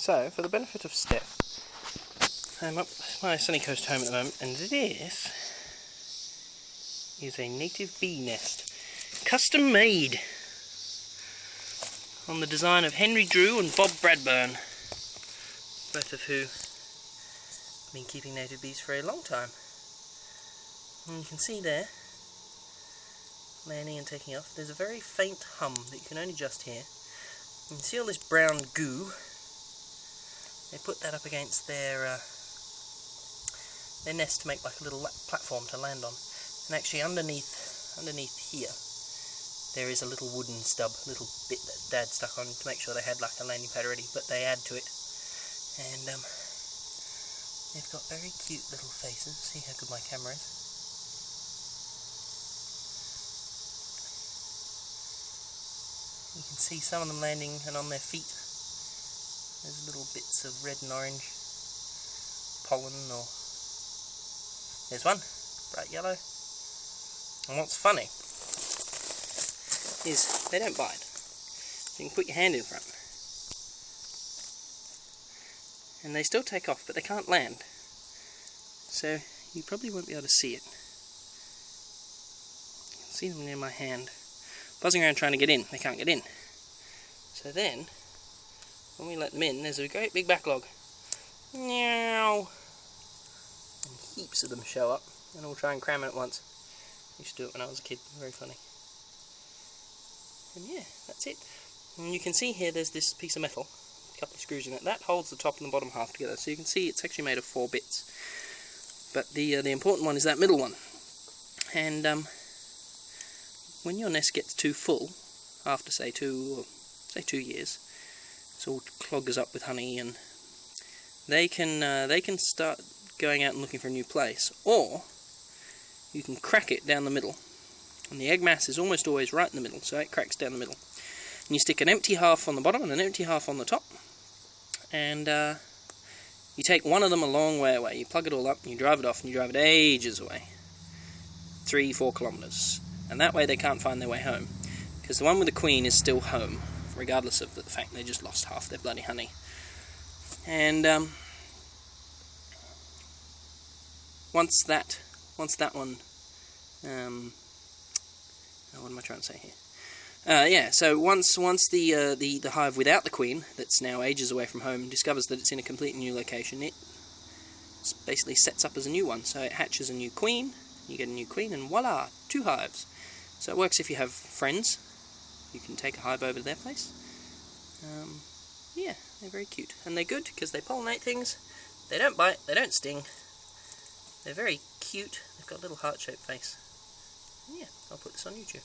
So, for the benefit of Steph, I'm up at my sunny coast home at the moment, and this is a native bee nest, custom made on the design of Henry Drew and Bob Bradburn, both of who have been keeping native bees for a long time. And you can see there, landing and taking off, there's a very faint hum that you can only just hear. You can see all this brown goo. They put that up against their nest to make like a little platform to land on. And actually underneath here, there is a little wooden stub, a little bit that Dad stuck on to make sure they had like a landing pad already, but they add to it. And they've got very cute little faces. See how good my camera is. You can see some of them landing and on their feet. There's little bits of red and orange pollen, or there's one, bright yellow. And what's funny is they don't bite. So you can put your hand in front and they still take off, but they can't land. So you probably won't be able to see it. You can see them near my hand, buzzing around trying to get in. They can't get in. So then, when we let them in, there's a great big backlog. Meow! And heaps of them show up, and all try and cram in at once. I used to do it when I was a kid. Very funny. And yeah, that's it. And you can see here there's this piece of metal, a couple of screws in it. That holds the top and the bottom half together. So you can see it's actually made of 4 bits. But the important one is that middle one. And when your nest gets too full, after say 2 years, it all clogs up with honey, and they can start going out and looking for a new place, or you can crack it down the middle, and the egg mass is almost always right in the middle, so it cracks down the middle. And you stick an empty half on the bottom and an empty half on the top, and you take one of them a long way away. You plug it all up and you drive it off, and you drive it ages away, 3-4 kilometers, and that way they can't find their way home, because the one with the queen is still home, regardless of the fact they just lost half their bloody honey. And once that one, what am I trying to say here? Yeah, so once the hive without the queen, that's now ages away from home, discovers that it's in a completely new location, it basically sets up as a new one. So it hatches a new queen, you get a new queen, and voila, 2 hives. So it works if you have friends. You can take a hive over to their place. Yeah, they're very cute. And they're good because they pollinate things. They don't bite, they don't sting. They're very cute. They've got a little heart-shaped face. Yeah, I'll put this on YouTube.